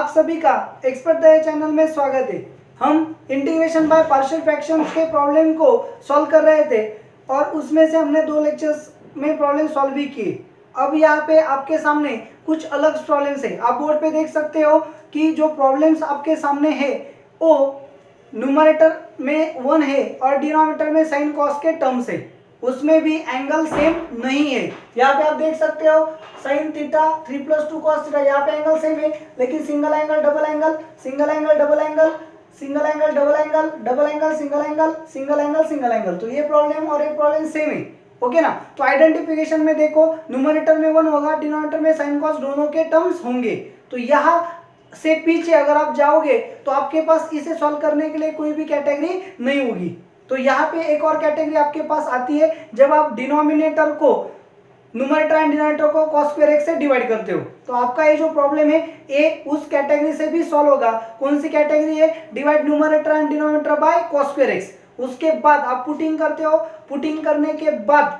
आप सभी का एक्सपर्ट दया चैनल में स्वागत है। हम इंटीग्रेशन बाय पार्शियल फ्रैक्शंस के प्रॉब्लम को सॉल्व कर रहे थे और उसमें से हमने 2 लेक्चर्स में प्रॉब्लम सॉल्व भी किए। अब यहाँ पे आपके सामने कुछ अलग प्रॉब्लम्स है। आप बोर्ड पे देख सकते हो कि जो प्रॉब्लम्स आपके सामने है वो न्यूमरेटर में 1 है और डिनोमिनेटर में साइन कॉस के टर्म्स है। उसमें भी एंगल सेम नहीं है। यहाँ पे आप देख सकते हो साइन थीटा 3 + 2 कॉस थीटा, यहाँ पे एंगल सेम है लेकिन single angle double angle, single angle double angle, single angle double angle, double angle single angle, single angle single angle. तो ये प्रॉब्लम और ये प्रॉब्लम सेम है। ओके ना। तो आइडेंटिफिकेशन में देखो न्यूमरेटर में 1 होगा, डिनोमिनेटर में साइन कॉस दोनों के टर्म्स होंगे। तो यहाँ से पीछे अगर आप जाओगे तो आपके पास इसे सॉल्व करने के लिए कोई भी कैटेगरी नहीं होगी। तो यहाँ पे एक और कैटेगरी आपके पास आती है जब आप डिनोमिनेटर को न्यूमरेटर एंड डिनोमिनेटर को cos स्क्वायर x से डिवाइड करते हो। तो आपका ये जो प्रॉब्लम है ये उस कैटेगरी से भी सॉल्व होगा। कौन सी कैटेगरी है? Divide numerator and denominator by cos square x। उसके बाद आप पुटिंग करते हो, पुटिंग करने के बाद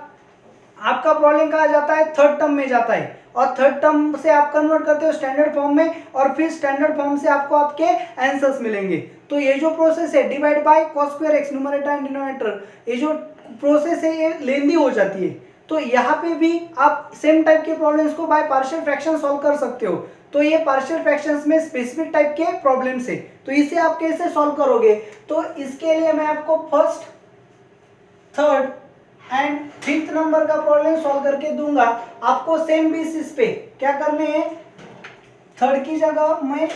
आपका प्रॉब्लम कहा जाता है थर्ड टर्म में जाता है और थर्ड टर्म से आप कन्वर्ट करते हो स्टैंडर्ड फॉर्म में और फिर स्टैंडर्ड फॉर्म से आपको आपके आंसर्स मिलेंगे। तो ये जो प्रोसेस है divide by cos square x numerator and denominator, ये जो प्रोसेस है ये लेंदी हो जाती है। तो यहाँ पे भी आप सेम टाइप के प्रॉब्लम्स को बाय पार्शियल फ्रैक्शन सॉल्व कर सकते हो। तो ये पार्शियल फ्रैक्शंस में स्पेसिफिक टाइप के प्रॉब्लम्स है। तो इसे आप कैसे सॉल्व करोगे? तो इसके लिए मैं आपको first, third and 5th number का प्रॉब्लम सॉल्व करके दूंगा। आपको सेम बेसिस पे क्या करने हैं, थर्ड की जगह मैं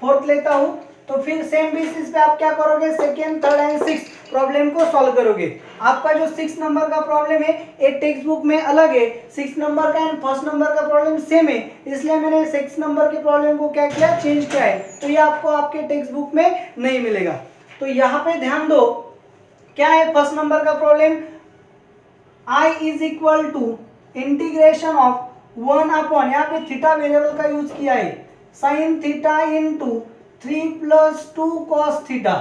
4th लेता हूं, तो फिर सेम बेसिस पे आप क्या करोगे, second, third and 6th problem को सॉल्व करोगे। आपका जो 6 नंबर का प्रॉब्लम है एक टेक्स्ट बुक में अलग है, 6 नंबर का एंड 1st नंबर का प्रॉब्लम सेम है, इसलिए मैंने 6 नंबर के प्रॉब्लम को क्या किया, चेंज किया है। तो ये आपको आपके टेक्स्ट बुक में नहीं मिलेगा। तो यहाँ पे ध्यान दो, क्या है 1st नंबर का problem, I is equal to integration of 1 upon, यहाँ पे थीटा वेरिएबल का यूज किया है, sine theta into 3 + 2 cos theta.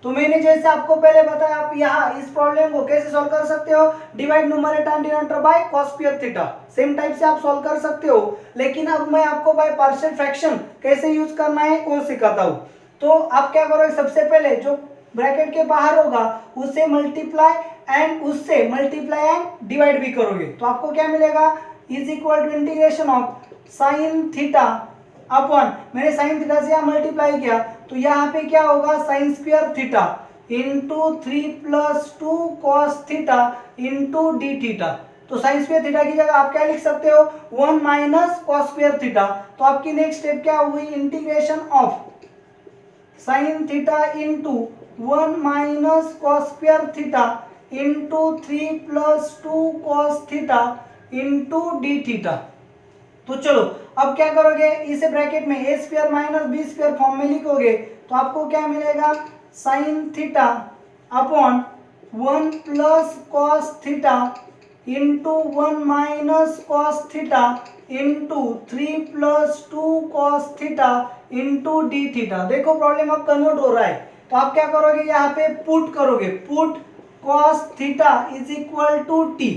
तो मैंने जैसे आपको पहले बताया, आप यहाँ इस प्रॉब्लम को कैसे सॉल्व कर सकते हो, divide numerator and denominator by cos square theta. Same type से आप सॉल्व कर सकते हो, लेकिन अब मैं आपको बाय पार्शियल फ्रैक्शन कैसे यूज करना है वो सिखाता हूँ। तो आप क्या करोगे, सबसे पहले जो ब्रैकेट के बाहर होगा उससे मल्टीप्लाई एंड डिवाइड भी करोगे। तो आपको क्या मिलेगा, is equal to integration of sine theta upon, मैंने साइन थीटा से यहाँ मल्टीप्लाई किया तो यहाँ पे क्या होगा, sine square theta into 3 + 2 cos theta into d theta. तो साइन स्क्वायर थीटा की जगह आप क्या लिख सकते हो, 1 - कॉस स्क्वायर थीटा। तो आपकी नेक्स्ट स्टेप क्या हुई, integration of sine theta into 1 - cos square theta into 3 + 2 cos theta into d theta. तो चलो अब क्या करोगे, इसे ब्रैकेट में a² - b² फॉर्म में लिखोगे तो आपको क्या मिलेगा, sign theta upon 1 + cos theta into 1 - cos theta into 3 + 2 cos theta into d theta. देखो प्रॉब्लम अब कन्वर्ट हो रहा है। तो आप क्या करोगे, यहाँ पे पुट करोगे, put cos theta is equal to t.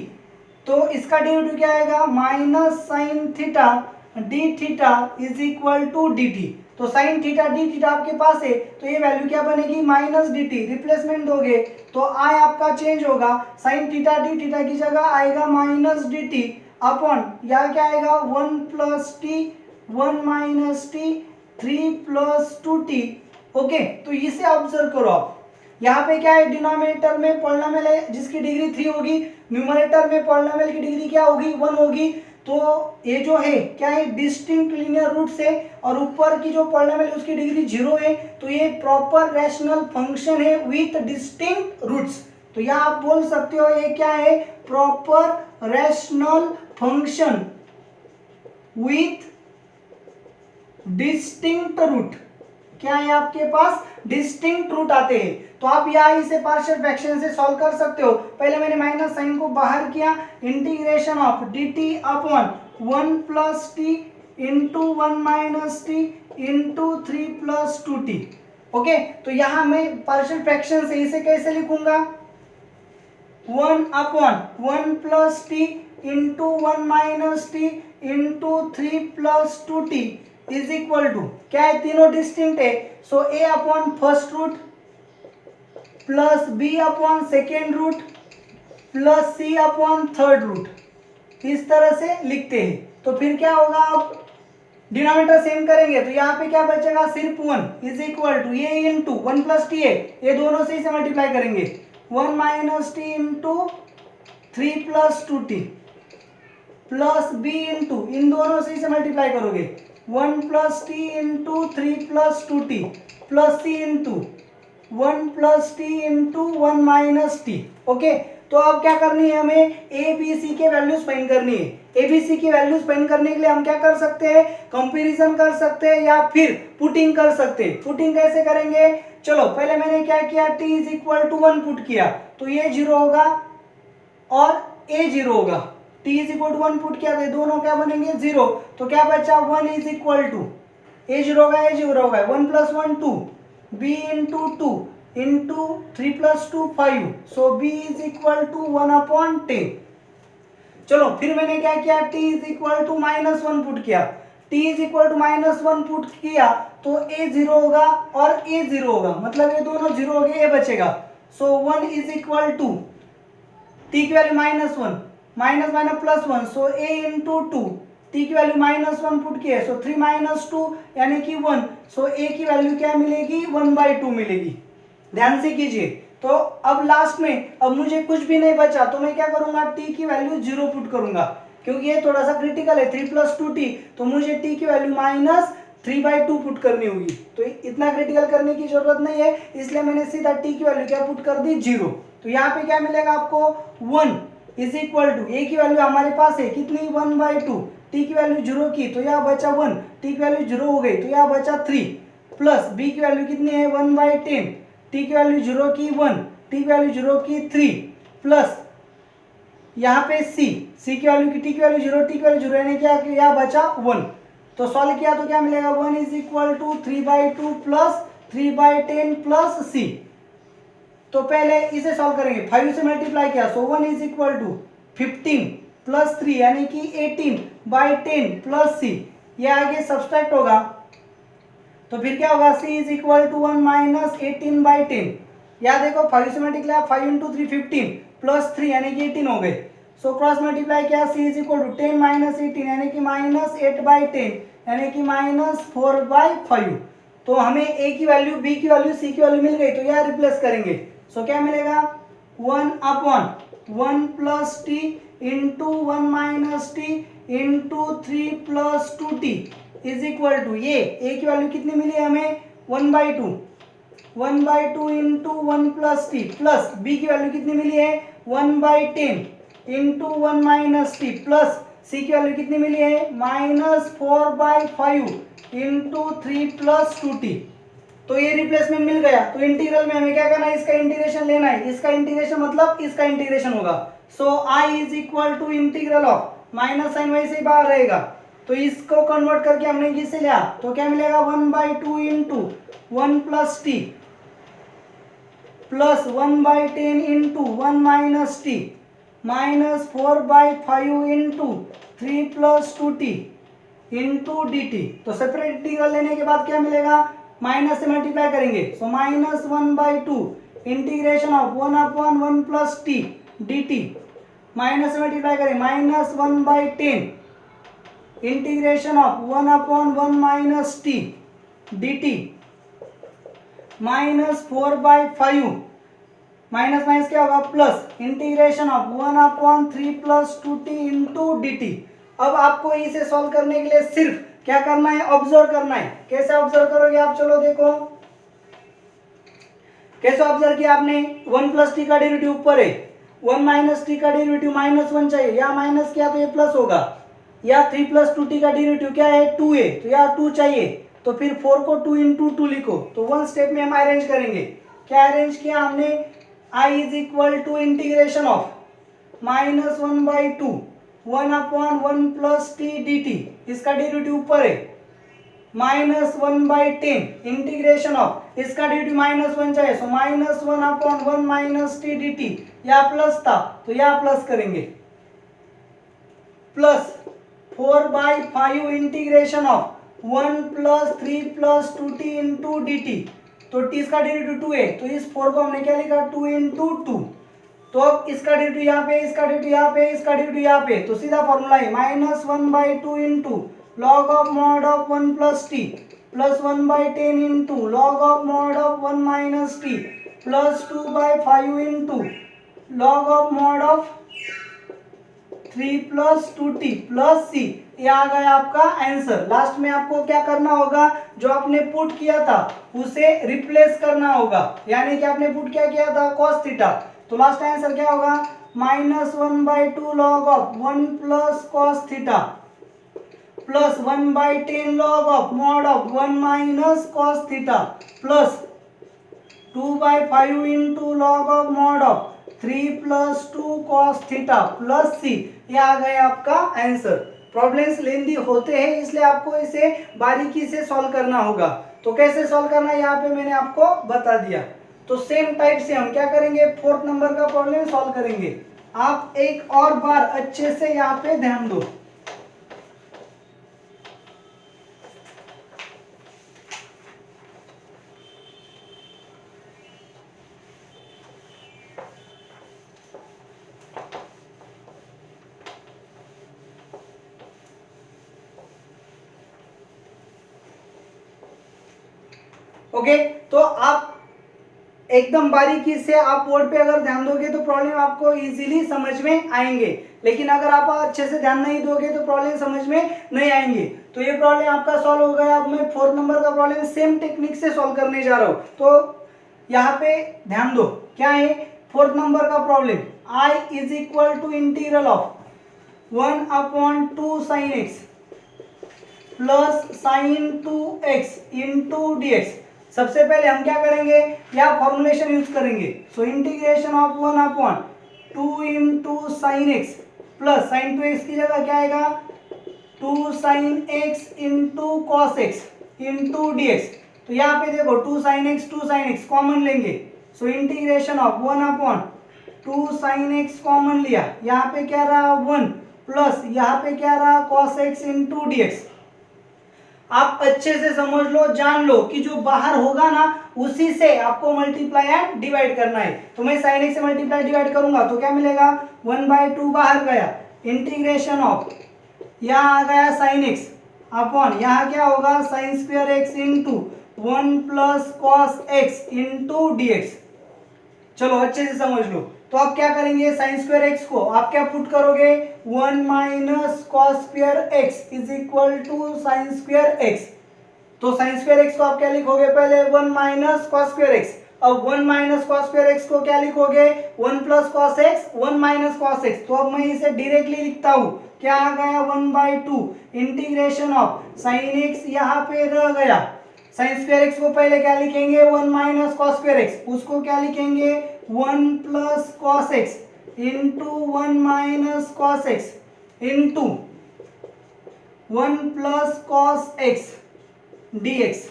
तो इसका डेरिवेटिव क्या आएगा, minus sine theta d theta is equal to d T. तो साइन थीटा डी थीटा आपके पास है तो ये वैल्यू क्या बनेगी, माइनस डी टी। रिप्लेसमेंट दोगे तो आई आपका चेंज होगा, साइन थीटा डी थीटा की जगह आएगा माइनस डी टी अपॉन, यहाँ क्या आएगा 1 + t 1 - t 3 + 2t। ओके, तो इसे ऑब्जर्व करो आप। यहाँ पे क्या है, डिनोमिनेटर में पॉलिनोमियल है जिसकी डिग्री 3 होगी, न्यूमरेटर में पॉलिनोमियल की डिग्री क्या होगी, 1 होगी। तो ये जो है क्या है, डिस्टिंक्ट लीनियर रूट्स है और ऊपर की जो पॉलिनोमियल है उसकी डिग्री 0 है। तो ये प्रॉपर रैशनल फंक्शन है विथ डिस्टिंक्ट रूट्स। तो यहाँ आप बोल सकते हो ये क्या है, proper rational function with distinct root. क्या है आपके पास, डिस्टिंक्ट रूट आते हैं। तो आप यहाँ इसे पार्शियल फ्रैक्शन से सॉल्व कर सकते हो। पहले मैंने माइनस साइन को बाहर किया, integration of d t upon 1 + t into 1 - t into 3 + 2t। Okay, तो यहाँ मैं पार्शियल फ्रैक्शन से इसे कैसे लिखूंगा, 1 upon 1 + t into 1 - t into 3 + 2t is equal to क्या है, तीनों डिस्टिंक्ट है, so a upon first root plus b upon second root plus c upon third root, इस तरह से लिखते हैं। तो फिर क्या होगा, आप डिनोमिनेटर सेम करेंगे तो यहाँ पे क्या बचेगा, सिर्फ 1 इज इक्वल टू ये इंटू 1 प्लस टी है, ये दोनों से इसे मल्टीप्लाई करेंगे, 1 minus t into 3 plus 2t plus b into इन दोनों से इसे मल्टीप्लाई करोगे, 1 plus t into 3 plus 2t plus c into 1 plus t into 1 minus t. Okay, तो अब क्या करनी है, हमें ए बी सी के वैल्यूज फाइंड करनी है। ए बी सी की वैल्यूज फाइंड करने के लिए हम क्या कर सकते हैं, कंपैरिजन कर सकते हैं या फिर पुटिंग कर सकते हैं। पुटिंग कैसे करेंगे, चलो पहले मैंने क्या किया, t is equal to 1 put किया तो ये 0 होगा और a 0 होगा, t is equal to 1 put किया तो दोनों क्या बनेंगे 0, तो क्या बचा 1 इज इक्वल टू a 0 होगा, a 0 होगा, 1 plus 1 2 b into 2 into 3 plus 2 5, so b is equal to 1 upon 10। चलो फिर मैंने क्या किया, t is equal to minus 1 put किया, t is equal to minus 1 put किया तो a 0 होगा और a 0 होगा, मतलब ये दोनों 0 हो गए, a बचेगा, सो 1 इज इक्वल टू t की value minus 1 minus minus plus 1, so a into 2, t की वैल्यू माइनस 1 पुट किया, सो 3 माइनस 2 यानी कि 1, सो a की वैल्यू क्या मिलेगी, 1/2 मिलेगी। ध्यान से कीजिए। तो अब लास्ट में अब मुझे कुछ भी नहीं बचा तो मैं क्या करूंगा, t की वैल्यू 0 पुट करूंगा, क्योंकि ये थोड़ा सा क्रिटिकल है, 3 प्लस 2t, तो मुझे t की वैल्यू माइनस 3/2 पुट करनी होगी, तो इतना क्रिटिकल करने की जरूरत नहीं है, इसलिए मैंने सीधा t की वैल्यू क्या पुट कर दी, 0। तो यहाँ पे क्या मिलेगा आपको, 1 इज इक्वल टू a की वैल्यू हमारे पास है कितनी, 1/2, t की वैल्यू 0 की तो यहाँ बचा 1, t की वैल्यू 0 हो गई तो यहाँ बचा 3, प्लस b की वैल्यू कितनी है 1/10, t की वैल्यू 0 की 1, t की वैल्यू 0 की 3, प्लस यहाँ पे c की वैल्यू की, t की वैल्यू 0, t की वैल्यू 0 यानी क्या, यहाँ बचा 1। तो सॉल्व किया तो क्या मिलेगा, 1 is equal to 3/2 plus 3/10 plus c। तो पहले इसे सॉल्व करेंगे, 5 से मल्टीप्लाई किया, सो 1 इज इक्वल टू 15 प्लस 3 यानी कि 18/10 प्लस c, ये आगे सब्सट्रैक्ट होगा तो फिर क्या होगा, c is equal to 1 minus 18/10, या देखो 5 से मल्टीप्लाई 5 इंटू 3 15 प्लस 3 यानी कि 18 हो गए, सो क्रॉस मल्टीप्लाई किया, c is equal to 10 minus 18 यानी कि माइनस 8/10 यानी कि माइनस 4/5। तो हमें a की वैल्यू, b की वैल्यू, c की वैल्यू मिल गई, तो यह रिप्लेस करेंगे, सो क्या मिलेगा 1 upon 1 plus t into 1 minus t into 3 plus 2t is equal to, ये a की वैल्यू कितनी मिली है हमें 1/2, 1/2 into 1 plus t, plus b की वैल्यू कितनी मिली है 1/10 into 1 minus t, plus c की वैल्यू कितनी मिली है माइनस 4/5 इंटू 3 प्लस 2t। तो ये रिप्लेसमेंट मिल गया, तो इंटीग्रल में हमें क्या करना है, इसका इंटीग्रेशन लेना है, इसका इंटीग्रेशन मतलब इसका इंटीग्रेशन होगा, so i is equal to integral of, minus sine वैसे ही बाहर रहेगा, तो इसको कन्वर्ट करके हमने किससे लिया, तो क्या मिलेगा 1/2 into 1 plus t plus 1/10 into 1 minus t minus 4/5 into 3 plus 2t into D T. तो सेपरेट इंटीग्रल लेने के बाद क्या मिलेगा, माइनस से मल्टीप्लाई करेंगे, so minus 1/2 integration of 1 upon 1 plus T D T, minus से मल्टीप्लाई करें minus 1/10 integration of 1 upon 1 minus T D T, minus 4/5 minus minus क्या होगा plus integration of 1 upon 3 plus 2t into D T. अब आपको इसे solve करने के लिए सिर्फ क्या करना है, ऑब्जर्व करना है। कैसे ऑब्जर्व करोगे आप, चलो देखो कैसे ऑब्जर्व किया आपने, 1 प्लस टी का डेरिवेटिव ऊपर है, 1 माइनस टी का डेरिवेटिव -1 चाहिए, या माइनस किया तो ये प्लस होगा, या 3 प्लस 2t का डेरिवेटिव क्या है 2 है, तो यहाँ 2 चाहिए, तो फिर 4 को 2 इंटू 2 लिखो। तो 1 स्टेप में हम अरेंज करेंगे, क्या अरेंज किया हमने, i is equal to integration of -1/2 1 upon 1 plus T D T, इसका डेरिवेटिव ऊपर है, -1/10 इंटीग्रेशन ऑफ, इसका डेरिवेटिव -1 चाहिए, so -1 upon 1 minus T D T, या प्लस था तो यहाँ प्लस करेंगे, plus 4/5 integration of 1 plus 3 plus 2t into D T. तो t इसका डेरिवेटिव 2 है, तो इस 4 को हमने क्या लिखा 2 इंटू 2। तो अब इसका डेरिवेटिव यहाँ पे, इसका डेरिवेटिव यहाँ पे, इसका डेरिवेटिव यहाँ पे, तो सीधा फॉर्मूला है -1/2 into log of mod of 1 plus t plus 1/10 into log of mod of 1 minus t plus 2/5 into log of mod of 3 plus 2t plus c. ये आ गया आपका आंसर। लास्ट में आपको क्या करना होगा, जो आपने पुट किया था उसे रिप्लेस करना होगा, यानी कि आपने पुट क्या किया था cos थीटा, तो लास्ट आंसर क्या होगा -1/2 log of 1 plus cos theta plus 1/10 log of mod of 1 minus cos theta plus 2/5 into log of mod of 3 plus 2 cos theta plus c. ये आ गया आपका आंसर। प्रॉब्लम्स लेंदी होते हैं, इसलिए आपको इसे बारीकी से सॉल्व करना होगा। तो कैसे सॉल्व करना है यहाँ पे मैंने आपको बता दिया। तो सेम टाइप से हम क्या करेंगे, 4th नंबर का प्रॉब्लम सॉल्व करेंगे। आप एक और बार अच्छे से यहाँ पे ध्यान दो। ओके, तो आप एकदम बारीकी से आप बोर्ड पे अगर ध्यान दोगे तो प्रॉब्लम आपको इजीली समझ में आएंगे, लेकिन अगर आप अच्छे से ध्यान नहीं दोगे तो प्रॉब्लम समझ में नहीं आएंगे। तो ये प्रॉब्लम आपका सॉल्व हो गया। अब मैं 4th नंबर का प्रॉब्लम सेम टेक्निक से सॉल्व करने जा रहा हूँ। तो यहाँ पे ध्यान दो, क्या है 4th नंबर का problem, I is equal to integral of 1/2 sin x plus sin 2x into d x. सबसे पहले हम क्या करेंगे, यह फॉर्मुलेशन यूज करेंगे। So integration of 1/2 into sine x plus sine 2x की जगह क्या आएगा 2 sin x into cos x into d x. तो यहाँ पे देखो 2 sin x कॉमन लेंगे। So integration of 1/2 sin x common लिया, यहाँ पे क्या रहा 1 प्लस यहाँ पे क्या रहा cos x into d x. आप अच्छे से समझ लो, जान लो कि जो बाहर होगा ना उसी से आपको मल्टीप्लाई एंड डिवाइड करना है। तो मैं sin x से मल्टीप्लाई डिवाइड करूंगा तो क्या मिलेगा 1/2 बाहर गया, इंटीग्रेशन ऑफ यहाँ आ गया sin x अपॉन यहाँ क्या होगा sin square x into 1 plus cos x into d x. चलो अच्छे से समझ लो। तो आप क्या करेंगे, साइन स्क्वायर एक्स को आप क्या पुट करोगे 1 minus cos square x is equal to sine square x. तो साइन स्क्वायर एक्स को आप क्या लिखोगे, पहले 1 माइनस कॉस स्क्वायर एक्स। अब 1 माइनस कॉस स्क्वायर एक्स को क्या लिखोगे 1 plus cos x 1 minus cos x. तो अब मैं इसे डायरेक्टली लिखता हूं, क्या आ गया 1/2 इंटीग्रेशन ऑफ साइन एक्स यहाँ पे रह गया। साइन स्क्वायर एक्स को पहले क्या लिखेंगे 1 माइनस कॉस स्क्वायर एक्स, उसको क्या लिखेंगे 1 plus cos x into 1 minus cos x into 1 plus cos x d x.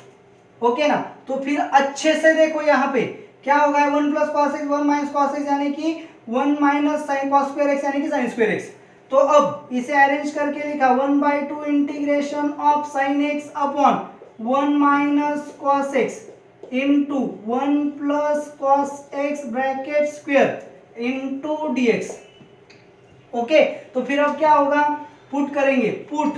Okay ना। तो फिर अच्छे से देखो यहाँ पे क्या होगा 1 plus cos x 1 minus cos x यानी कि 1 minus sine cos square x यानी कि साइन स्क्वायर एक्स। तो अब इसे अरेंज करके लिखा 1/2 integration of sine x upon 1 minus cos x into 1 plus cos x bracket square into d x. Okay, तो फिर अब क्या होगा पुट करेंगे, put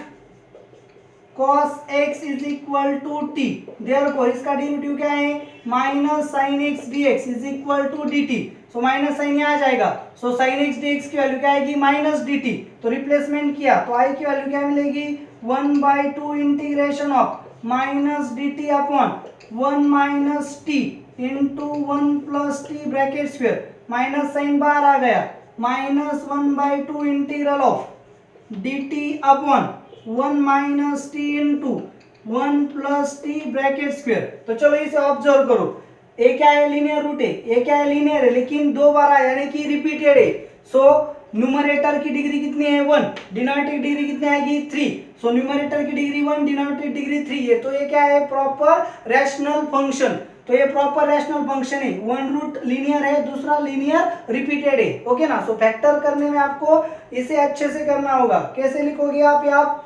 cos x is equal to t, therefore इसका डेरिवेटिव क्या है minus sine x d x is equal to d t. So minus sine यहाँ आ जाएगा। So sine x d x की वैल्यू क्या आएगी माइनस डी टी। तो रिप्लेसमेंट किया तो आई की वैल्यू क्या मिलेगी 1/2 integration of minus d t upon 1 minus t into 1 plus t bracket square, minus sine बाहर आ गया, minus 1/2 integral of d t upon 1 minus t into 1 plus t bracket square. तो चलो इसे ऑब्जर्व करो, ए क्या है लीनियर रूट है, ए क्या है लीनियर है लेकिन दो बार आया यानी कि रिपीटेड है। सो न्यूमरेटर की डिग्री कितनी है 1, डिनोमिनेटर की डिग्री कितनी आएगी 3। सो न्यूमरेटर की डिग्री 1 डिनोमिनेटर की डिग्री 3 है। तो ये क्या है प्रॉपर रैशनल फंक्शन। तो ये प्रॉपर रैशनल फंक्शन है, वन रूट लीनियर है दूसरा लीनियर रिपीटेड है। ओके ना। सो फैक्टर करने में आपको इसे अच्छे से करना होगा। कैसे लिखोगे आप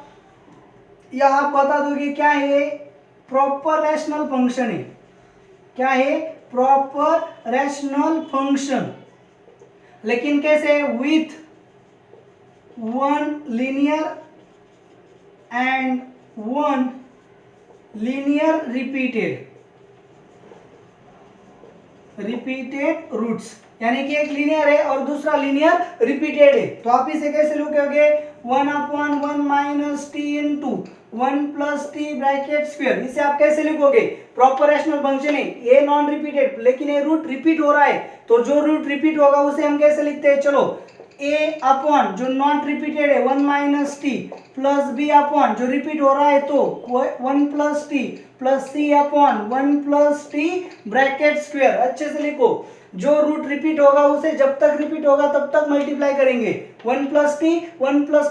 या आप बता दोगे क्या है, प्रॉपर रैशनल फंक्शन है। क्या है, प्रॉपर रैशनल फंक्शन। लेकिन कैसे, with one linear and one linear repeated roots, यानी कि एक लीनियर है और दूसरा लीनियर रिपीटेड है। तो आप इसे कैसे लिखोगे, 1/1 minus t into 1 plus t bracket square. इसे आप कैसे लिखोगे, प्रॉपर रैशनल फंक्शन है, ये नॉन रिपीटेड, लेकिन ये रूट रिपीट हो रहा है, तो जो रूट रिपीट होगा उसे हम कैसे लिखते हैं, चलो a अपॉन जो नॉट रिपीटेड है 1 minus t plus b upon जो रिपीट हो रहा है तो 1 plus t plus c upon 1 plus t bracket square. अच्छे से लिखो, जो रूट रिपीट होगा उसे जब तक रिपीट होगा तब तक मल्टीप्लाई करेंगे, 1 प्लस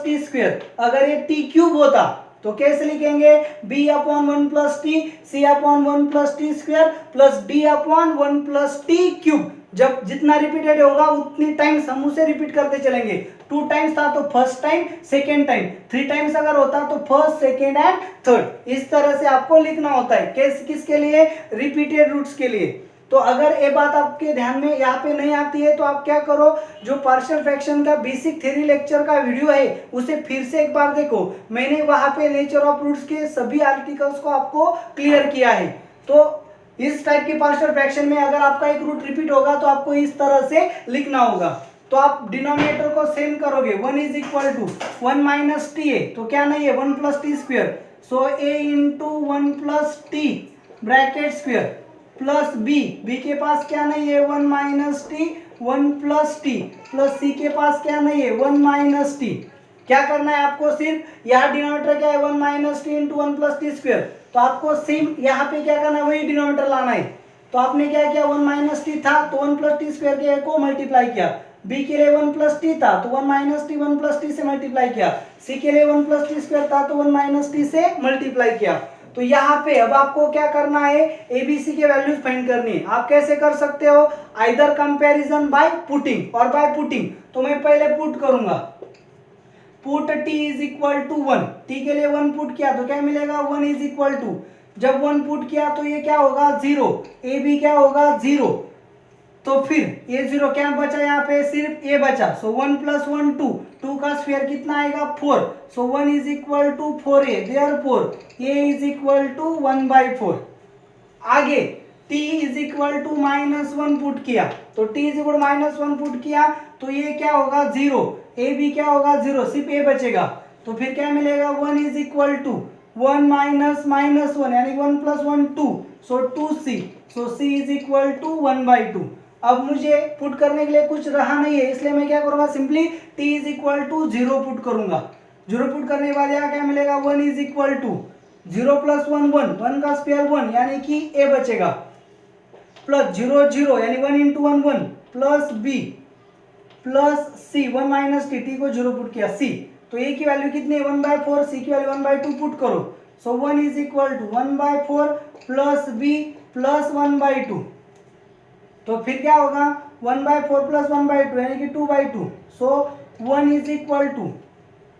टी स्क्वायर। अगर ये टी क्यूब होता तो कैसे लिखेंगे, b upon 1 plus t, c upon 1 plus t square plus d upon 1 plus t cube. जब जितना रिपीटेड होगा उतनी टाइम्स हम उसे रिपीट करते चलेंगे। 2 टाइम्स था तो first time, second time, 3 times अगर होता तो फर्स्ट, सेकेंड एंड थर्ड। इस तरह से आपको लिखना होता है, किसके लिए, रिपीटेड रूट्स के लिए। तो अगर ये बात आपके ध्यान में यहाँ पे नहीं आती है तो आप क्या करो, जो पार्शियल फ्रैक्शन का बेसिक थ्योरी लेक्चर का वीडियो है उसे फिर से एक बार देखो। मैंने वहां पे नेचर ऑफ रूट्स के सभी आर्टिकल्स को आपको क्लियर किया है। तो इस टाइप के पार्शियल फ्रैक्शन में अगर आपका एक रूट रिपीट होगा तो आपको इस तरह से लिखना होगा। तो आप डिनोमिनेटर को सेम करोगे, 1 is equal to 1 minus t है तो क्या नहीं है 1 plus t square, so a into 1 plus t bracket square plus b के पास क्या नहीं है 1 minus t 1 plus t plus c के पास क्या नहीं है 1 माइनस टी। क्या करना है आपको, सिर्फ यहाँ डिनोमिनेटर क्या है 1 minus t into 1 plus t square, तो आपको सेम यहाँ पे क्या करना है, वही डिनोमिनेटर लाना है। तो आपने क्या किया, 1 माइनस टी था तो 1 प्लस टी स्क्वायर के को मल्टीप्लाई किया, बी के लिए 1 प्लस टी था तो 1 माइनस टी 1 प्लस टी से मल्टीप्लाई किया, सी के लिए 1 प्लस टी स्क्वायर था तो 1 माइनस टी से मल्टीप्लाई किया। तो यहाँ पे अब आपको क्या करना है, एबीसी के वैल्यूज फाइंड करनी है। आप कैसे कर सकते हो, आइदर कंपैरिजन बाय पुटिंग और बाय पुटिंग। तो मैं पहले पुट करूंगा, put t is equal to 1, t के लिए 1 पुट किया तो क्या मिलेगा 1 इज इक्वल टू, जब 1 पुट किया तो ये क्या होगा 0, ए बी क्या होगा 0, तो फिर ये 0 क्या बचा, यहाँ पे सिर्फ a बचा, सो 1 प्लस 1 2, 2 का स्क्वायर कितना आएगा 4, so 1 is equal to 4a, therefore a is equal to 1/4। आगे t is equal to -1 put किया तो t इज इक्वल -1 पुट किया तो ये क्या होगा 0, a भी क्या होगा 0, सिर्फ a बचेगा, तो फिर क्या मिलेगा 1 इज इक्वल टू 1 माइनस -1 यानी 1 plus 1 2, so 2c, so c is equal to 1/2। अब मुझे पुट करने के लिए कुछ रहा नहीं है, इसलिए मैं क्या करूंगा, simply t is equal to 0 put करूंगा। 0 पुट करने के बाद यहाँ क्या मिलेगा 1 इज इक्वल टू 0 प्लस 1 1, 1 का स्क्वायर 1 यानी कि a बचेगा, प्लस 0 0 यानी 1 into 1 1 plus b plus c, 1 minus T को 0 पुट किया c, तो a की वैल्यू कितनी है 1/4, c की वैल्यू 1/2 पुट करो, so 1 is equal to 1/4 plus b plus 1/2, तो फिर क्या होगा 1/4 प्लस 1/2 यानी कि 2/2, so 1 is equal to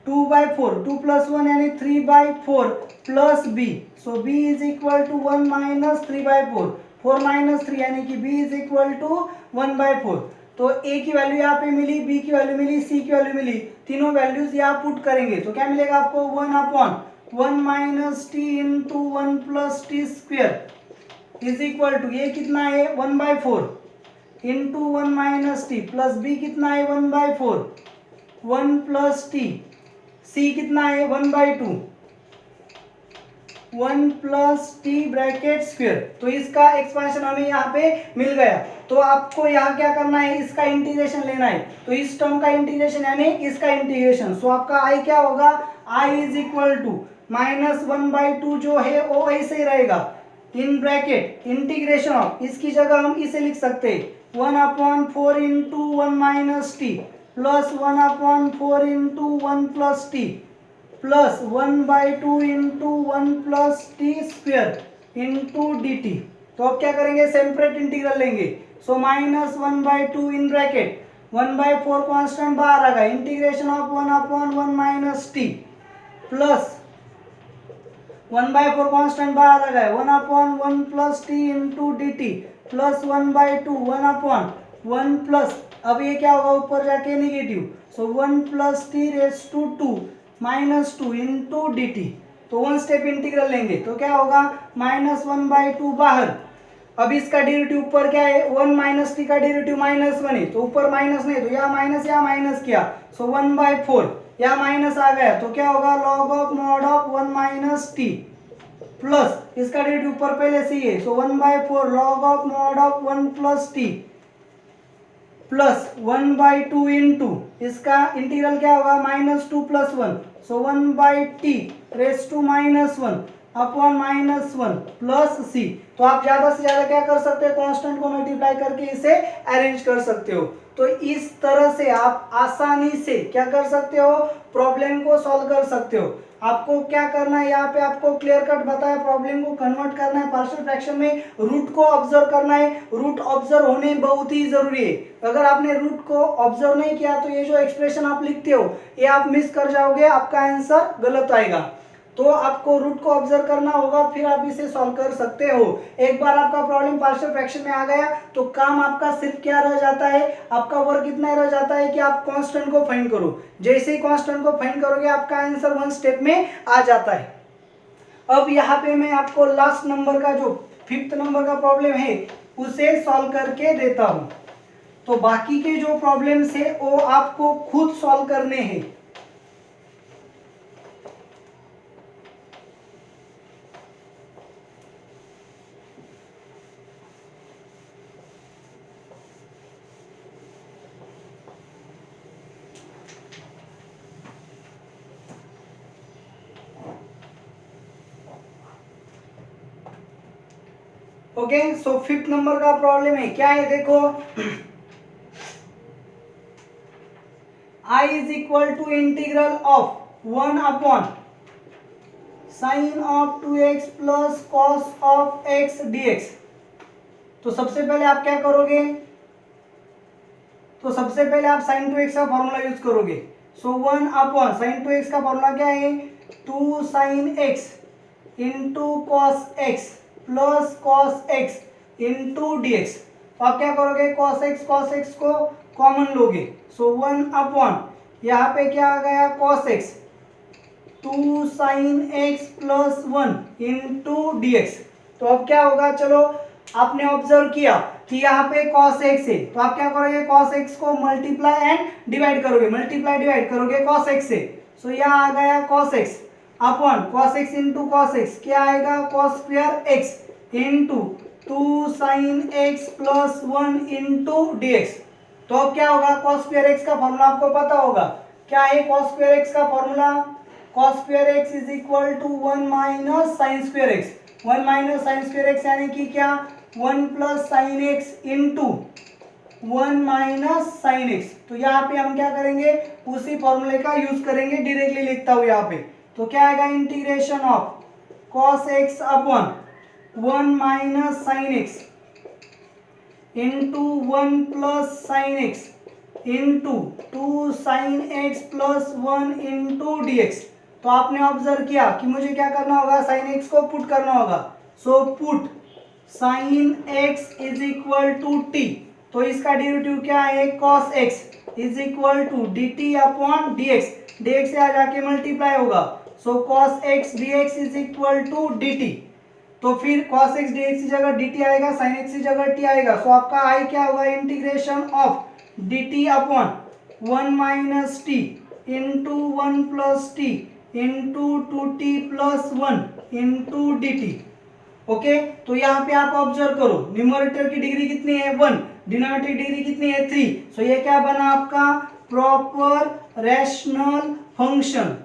2/4, 2 plus 1 यानी 3/4 plus b, so b is equal to 1 minus 3/4, 4 minus 3 यानी कि b इज इक्वल टू 1/4। तो a की वैल्यू यहाँ पे मिली, b की वैल्यू मिली, c की वैल्यू मिली, तीनों वैल्यूज यहाँ पुट करेंगे तो क्या मिलेगा आपको 1/1 minus t into 1 plus t square is equal to, ये कितना है 1/4 into 1 minus t plus b कितना है 1/4 1 प्लस टी, c कितना है 1/2 1 प्लस टी ब्रैकेट स्क्वायर। तो इसका एक्सपेंशन हमें यहाँ पे मिल गया। तो आपको यहाँ क्या करना है, इसका इंटीग्रेशन लेना है, तो इस टर्म का इंटीग्रेशन यानी इसका इंटीग्रेशन, सो आपका i क्या होगा, i इज इक्वल टू -1/2 जो है वो ऐसे ही रहेगा, इन ब्रैकेट इंटीग्रेशन ऑफ, इसकी जगह हम इसे लिख सकते हैं 1/4 into 1 minus t plus 1/4 into 1 plus t plus 1/2 into 1 plus t square into D T. तो अब क्या करेंगे, सेपरेट इंटीग्रल लेंगे, सो -1/2 इन ब्रैकेट 1/4 कांस्टेंट बाहर आ गया, integration of 1/1 minus t plus 1/4 constant बाहर आ गया, 1/1 plus t into D t plus 1/2 1/1 plus, अब ये क्या होगा ऊपर जाके negative, so 1 plus t raise to 2 minus 2 into D T. तो वन स्टेप इंटीग्रल लेंगे तो क्या होगा -1/2 बाहर। अब इसका डेरिवेटिव ऊपर क्या है, 1 माइनस टी का डेरिवेटिव -1 है, तो ऊपर माइनस नहीं तो या माइनस किया, सो 1/4 या माइनस आ गया तो क्या होगा log of mod of 1 minus t plus इसका डेरिवेटिव ऊपर पहले से ही है, so 1/4 log of mod of 1 plus t plus 1/2 into इसका इंटीग्रल क्या होगा -2 plus 1, so 1/t raise to -1 upon -1 plus c. तो आप ज्यादा से ज्यादा क्या कर सकते हो, कांस्टेंट को मल्टीप्लाई करके इसे अरेंज कर सकते हो। तो इस तरह से आप आसानी से क्या कर सकते हो, प्रॉब्लम को सॉल्व कर सकते हो। आपको क्या करना है, यहाँ पे आपको क्लियर कट बताया, प्रॉब्लम को कन्वर्ट करना है पार्शियल फ्रैक्शन में, रूट को ऑब्जर्व करना है। रूट ऑब्जर्व होने बहुत ही जरूरी है। अगर आपने रूट को ऑब्जर्व नहीं किया तो ये जो एक्सप्रेशन आप लिखते हो ये आप मिस कर जाओगे, आपका आंसर गलत आएगा। तो आपको रूट को ऑब्जर्व करना होगा, फिर आप इसे सॉल्व कर सकते हो। एक बार आपका प्रॉब्लम पार्शियल फ्रैक्शन में आ गया तो काम आपका सिर्फ क्या रह जाता है, आपका वर्क इतना रह जाता है कि आप कांस्टेंट को फाइंड करो। जैसे ही कांस्टेंट को फाइंड करोगे आपका आंसर वन स्टेप में आ जाता है। अब यहाँ पे मैं आपको लास्ट नंबर का जो 5th नंबर का प्रॉब्लम है उसे सॉल्व करके देता हूँ। तो बाकी के जो प्रॉब्लम्स है वो आपको खुद सॉल्व करने हैं। ओके, सो 5th नंबर का प्रॉब्लम है, क्या है देखो, I is equal to integral of 1 upon sine of 2x plus cos of x dx। तो सबसे पहले आप क्या करोगे, तो सबसे पहले आप साइन 2x का फॉर्मूला यूज करोगे। सो 1 अपॉन साइन 2x का फॉर्मूला क्या है, 2 sine x into cos x plus cos x into dx। तो आप क्या करोगे, cos x को कॉमन लोगे, सो 1 अपॉन यहाँ पे क्या आ गया cos x 2 sine x plus 1 into dx। तो अब क्या होगा, चलो आपने ऑब्जर्व किया कि यहाँ पे cos x है, तो आप क्या करोगे cos x को मल्टीप्लाई एंड डिवाइड करोगे, मल्टीप्लाई डिवाइड करोगे cos x से। सो यहाँ आ गया cos x upon cos x into cos x क्या आएगा cos square x into 2 sine x plus 1 into dx। तो अब क्या होगा, cos स्क्वायर x का फॉर्मूला आपको पता होगा, क्या है cos स्क्वायर x का formula, cos square x is equal to 1 minus sine square x। 1 minus sine square x यानी कि क्या 1 plus sine x into 1 minus sine x। तो यहाँ पे हम क्या करेंगे, उसी फॉर्मूले का यूज करेंगे, डायरेक्टली लिखता हूँ यहाँ पे। तो क्या आएगा, integration of cos x upon 1 minus sine x into 1 plus sine x into 2 sine x plus 1 into dx। तो आपने ऑब्जर्व किया कि मुझे क्या करना होगा, साइन x को पुट करना होगा। So put sine x is equal to t। तो इसका डेरिवेटिव क्या है, cos x is equal to dt upon dx। dx से आ जाके मल्टीप्लाई होगा, so cos x dx is equal to dt। तो फिर cos x dx की जगह dt आएगा, sin x की जगह t आएगा। सो आपका आई क्या होगा, integration of dt upon 1 minus t into 1 plus t into 2t plus 1 into dt। Okay, तो यहाँ पे आप ऑब्जर्व करो, न्यूमरेटर की डिग्री कितनी है 1, डिनोमिनेटर की डिग्री कितनी है 3। सो ये क्या बना आपका प्रॉपर रैशनल फंक्शन।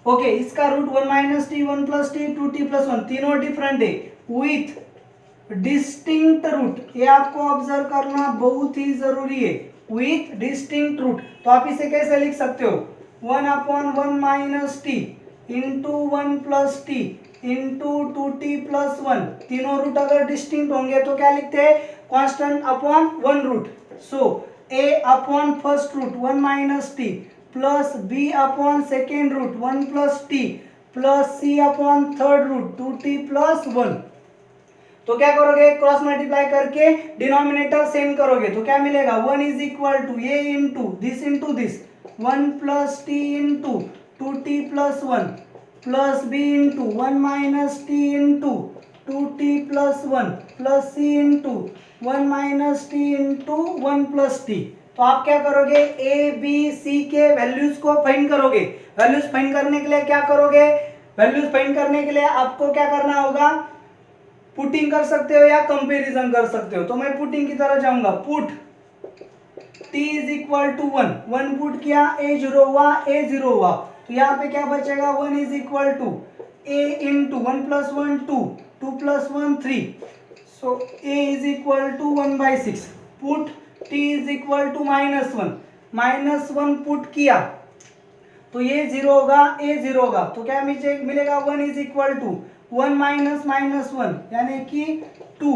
ओके, इसका root 1 minus t 1 plus t 2t plus 1 तीनों डिफरेंट है विथ डिस्टिंक्ट रूट। ये आपको ऑब्जर्व करना बहुत ही जरूरी है, विथ डिस्टिंक्ट रूट। तो आप इसे कैसे लिख सकते हो, 1 upon 1 minus t into 1 plus t into 2t plus 1। तीनों रूट अगर डिस्टिंक्ट होंगे तो क्या लिखते हैं, constant upon 1 root. So a upon first root 1 minus t plus b upon second root 1 plus t plus c upon third root 2t plus 1। तो क्या करोगे, क्रॉस मल्टीप्लाई करके डिनोमिनेटर सेम करोगे तो क्या मिलेगा, 1 is equal to a into this 1 plus t into 2t plus 1 plus b into 1 minus t into 2t plus 1 plus c into 1 minus t into 1 plus T. तो आप क्या करोगे, A B C के values को find करोगे। Values find करने के लिए क्या करोगे, वैल्यूज फाइंड करने के लिए आपको क्या करना होगा, पुटिंग कर सकते हो या कंपैरिजन कर सकते हो। तो मैं पुटिंग की तरह जाऊंगा, put t is equal to 1 put किया, a 0 हुआ तो यहाँ पे क्या बचेगा, 1 is equal to a into 1 plus 1 2 plus 1 3, so a is equal to 1/6। Put t is equal to -1 put किया तो ये 0 होगा, a 0 होगा तो क्या मिलेगा, 1 इज इक्वल टू 1 माइनस -1 यानी कि 2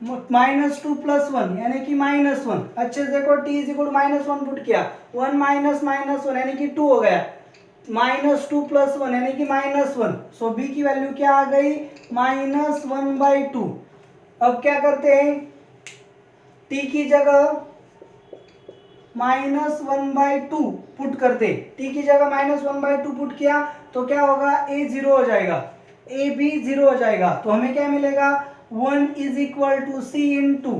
-2 प्लस 1 यानी कि -1। अच्छे से देखो, t is equal to -1 put किया, 1 माइनस -1 यानी कि 2 हो गया, -2 प्लस 1 यानी कि -1। सो b की वैल्यू क्या आ गई, -1/2। अब क्या करते हैं, t की जगह -1/2 पुट करते, t की जगह -1/2 पुट किया तो क्या होगा, a 0 हो जाएगा, a भी 0 हो जाएगा। तो हमें क्या मिलेगा, 1 is equal to c into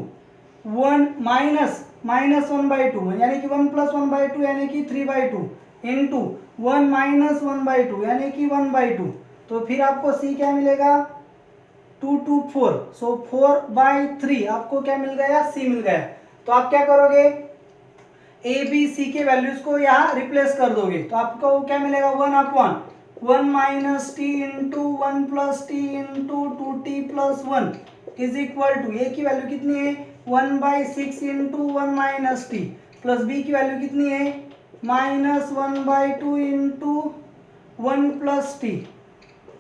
1 minus -1/2 यानी कि 1 प्लस 1/2 यानी कि 3/2 इंटू 1 माइनस 1/2 यानी कि 1/2। तो फिर आपको c क्या मिलेगा, 2 2 4, सो 4/3 आपको क्या मिल गया, c मिल गया। तो आप क्या करोगे, a b c के वैल्यूज को यहाँ रिप्लेस कर दोगे तो आपको क्या मिलेगा, 1/1 minus t into 1 plus t into 2t plus 1 is equal to, a की वैल्यू कितनी है, 1/6 into 1 minus t plus b की वैल्यू कितनी है, -1/2 into 1 plus t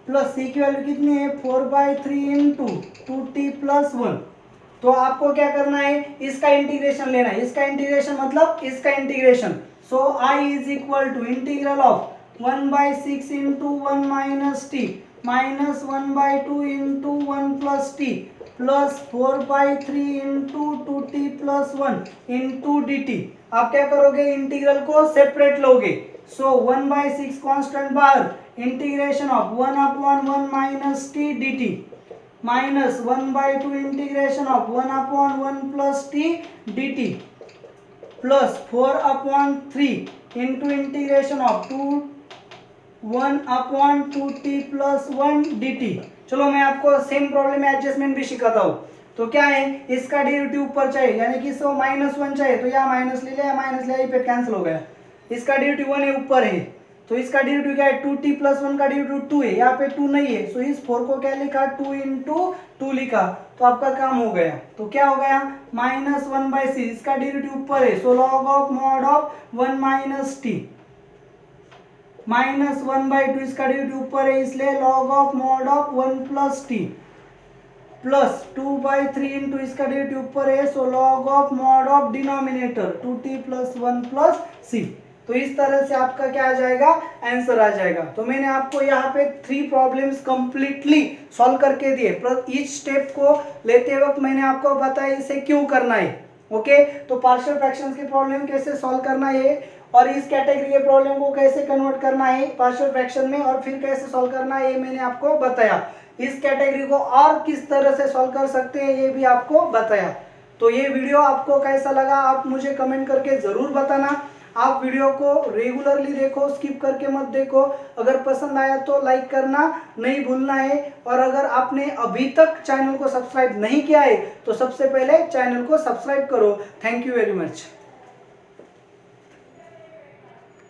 plus c की वैल्यू कितनी है, 4/3 इंटू 2t प्लस 1। तो आपको क्या करना है, इसका इंटीग्रेशन लेना है, इसका इंटीग्रेशन मतलब इसका integration. So I is equal to integral of 1/6 into 1 minus t minus 1/2 into 1 plus t plus 4/3 into 2t plus 1 into dt। आप क्या करोगे, इंटीग्रल को सेपरेट लोगे। सो 1/6 कांस्टेंट बाहर, integration of 1/1 minus t dt minus 1/2 integration of 1/1 plus t dt plus 4/3 into integration of 1/2t plus 1 dt। चलो मैं आपको same problem में एडजस्टमेंट भी सिखाता हूँ। तो क्या है, इसका डेरिवेटिव ऊपर चाहिए यानी कि सो -1 चाहिए तो यहाँ माइनस ले लिया, माइनस लिया, ये पे कैंसिल हो गया। इसका डेरिवेटिव 1 है, ऊपर है तो इसका डेरिवेटिव क्या है, 2t प्लस 1 का डेरिवेटिव 2 है, यहाँ पे 2 नहीं है सो इस 4 को क्या लिखा, 2 इंटू 2 लिखा तो आपका काम हो गया। तो क्या हो गया, -1/6, इसका डेरिवेटिव ऊपर है so log of mod of 1 minus t -1/2 इसका डेरिवेटिव ऊपर है इसलिए log of mod of 1 plus t plus 2/3 into इसका डेरिवेटिव ऊपर है so log of mod of denominator 2t plus 1 plus c. तो इस तरह से आपका क्या आ जाएगा, आंसर आ जाएगा। तो मैंने आपको यहाँ पे 3 प्रॉब्लम्स कंप्लीटली सॉल्व करके दिए, पर ईच स्टेप को लेते वक्त मैंने आपको बताया इसे क्यों करना है। ओके, तो पार्शियल फ्रैक्शंस के प्रॉब्लम कैसे सॉल्व करना है और इस कैटेगरी के प्रॉब्लम को कैसे कन्वर्ट करना है पार्शियल फ्रैक्शन में और फिर कैसे सॉल्व करना है, ये मैंने आपको बताया। इस कैटेगरी को और किस तरह से सॉल्व कर सकते हैं ये भी आपको बताया। तो ये वीडियो आपको कैसा लगा आप मुझे कमेंट करके ज़रूर बताना। आप वीडियो को रेगुलरली देखो, स्किप करके मत देखो। अगर पसंद आया तो लाइक करना नहीं भूलना है, और अगर आपने अभी तक चैनल को सब्सक्राइब नहीं किया है तो सबसे पहले चैनल को सब्सक्राइब करो। Thank you very much.